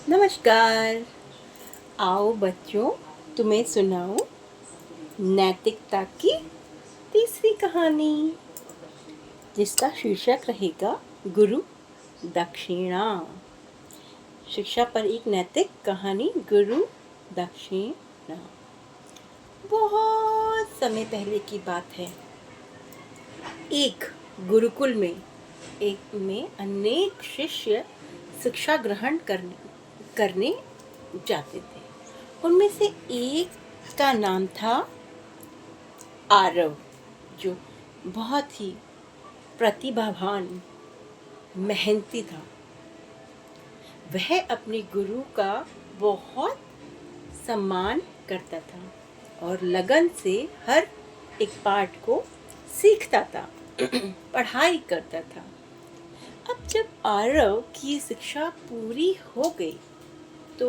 नमस्कार। आओ बच्चों, तुम्हें सुनाऊं नैतिकता की तीसरी कहानी, जिसका शीर्षक रहेगा गुरु दक्षिणा। शिक्षा पर एक नैतिक कहानी, गुरु दक्षिणा। बहुत समय पहले की बात है। एक गुरुकुल में अनेक शिष्य शिक्षा ग्रहण करने जाते थे। उनमें से एक का नाम था आरव, जो बहुत ही प्रतिभावान मेहनती था। वह अपने गुरु का बहुत सम्मान करता था और लगन से हर एक पाठ को सीखता था, पढ़ाई करता था। अब जब आरव की शिक्षा पूरी हो गई तो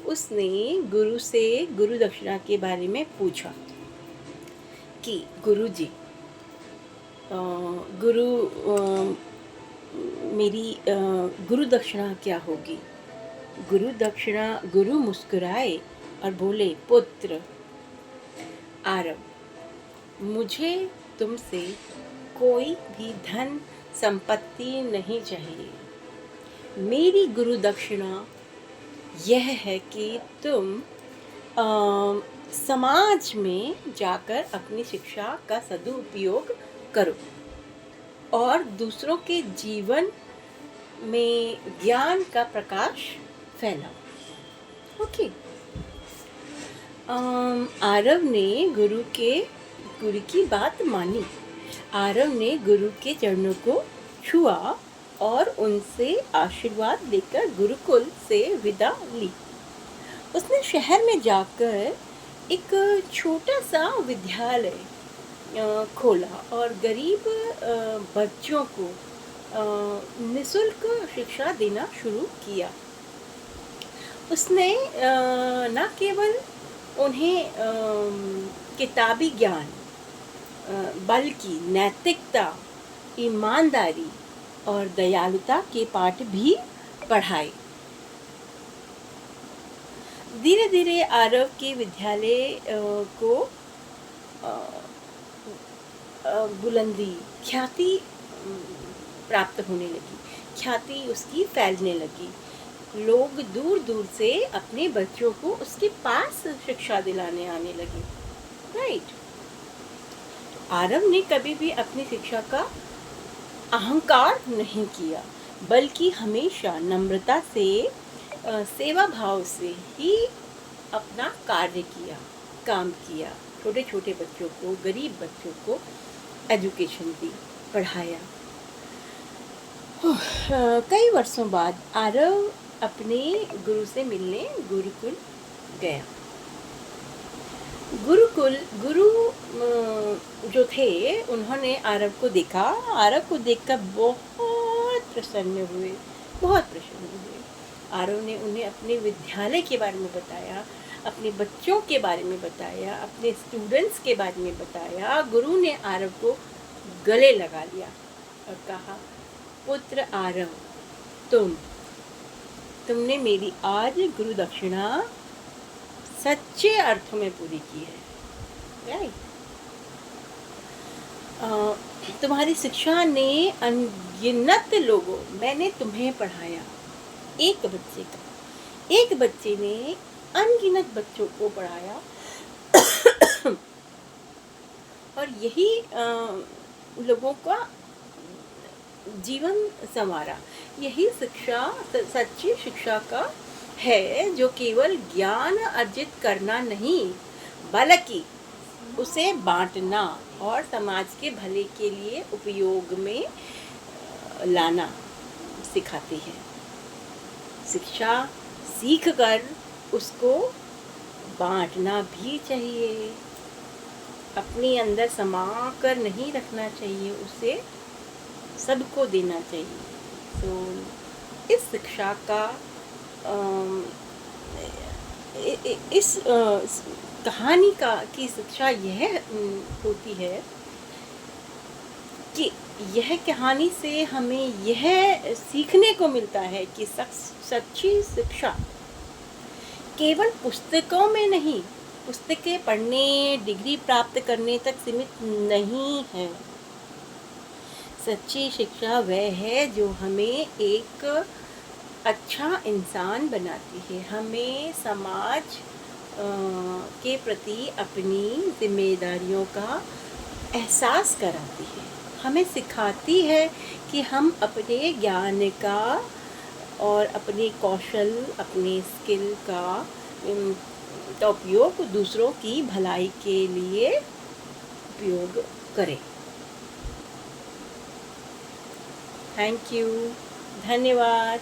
उसने गुरु से गुरु दक्षिणा के बारे में पूछा कि गुरुजी, मेरी गुरु दक्षिणा क्या होगी। गुरु मुस्कुराए और बोले, पुत्र आरव, मुझे तुमसे कोई भी धन संपत्ति नहीं चाहिए। मेरी गुरु दक्षिणा यह है कि तुम समाज में जाकर अपनी शिक्षा का सदुपयोग करो और दूसरों के जीवन में ज्ञान का प्रकाश फैलाओ। ओके। आरव ने गुरु की बात मानी। आरव ने गुरु के चरणों को छुआ और उनसे आशीर्वाद लेकर गुरुकुल से विदा ली। उसने शहर में जाकर एक छोटा सा विद्यालय खोला और गरीब बच्चों को निःशुल्क शिक्षा देना शुरू किया। उसने न केवल उन्हें किताबी ज्ञान बल्कि नैतिकता, ईमानदारी और दयालुता के पाठ भी पढ़ाए। धीरे धीरे आरव के विद्यालय को बुलंदी, ख्याति प्राप्त होने लगी। ख्याति उसकी फैलने लगी। लोग दूर दूर से अपने बच्चों को उसके पास शिक्षा दिलाने आने लगे। राइट। आरव ने कभी भी अपनी शिक्षा का अहंकार नहीं किया, बल्कि हमेशा नम्रता से, सेवा भाव से ही अपना काम किया। छोटे छोटे बच्चों को, गरीब बच्चों को एजुकेशन दी, पढ़ाया। कई वर्षों बाद आरव अपने गुरु से मिलने गुरुकुल गया। गुरु जो थे, उन्होंने आरव को देखा। आरव को देखकर बहुत प्रसन्न हुए। आरव ने उन्हें अपने विद्यालय के बारे में बताया, अपने बच्चों के बारे में बताया, अपने स्टूडेंट्स के बारे में बताया। गुरु ने आरव को गले लगा लिया और कहा, पुत्र आरव, तुमने मेरी आज गुरु दक्षिणा सच्चे अर्थों में पूरी की है। राइट। तुम्हारी शिक्षा ने अनगिनत लोगों, मैंने तुम्हें पढ़ाया। एक बच्चे ने अनगिनत बच्चों को पढ़ाया और यही लोगों का जीवन संवारा। यही शिक्षा सच्ची शिक्षा का है, जो केवल ज्ञान अर्जित करना नहीं, बल्कि उसे बांटना और समाज के भले के लिए उपयोग में लाना सिखाती है। शिक्षा सीखकर उसको बांटना भी चाहिए, अपने अंदर समा कर नहीं रखना चाहिए, उसे सबको देना चाहिए। तो इस शिक्षा का इस कहानी की शिक्षा यह होती है कि यह कहानी से हमें यह सीखने को मिलता है कि सच्ची शिक्षा केवल पुस्तकों में नहीं, पुस्तकें पढ़ने, डिग्री प्राप्त करने तक सीमित नहीं है। सच्ची शिक्षा वह है जो हमें एक अच्छा इंसान बनाती है, हमें समाज के प्रति अपनी जिम्मेदारियों का एहसास कराती है, हमें सिखाती है कि हम अपने ज्ञान का और अपने कौशल, अपने स्किल का उपयोग दूसरों की भलाई के लिए उपयोग करें। थैंक यू, धन्यवाद।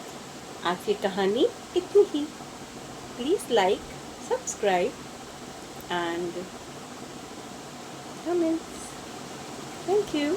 आज की कहानी इतनी ही। Please like, subscribe and comments. Thank you.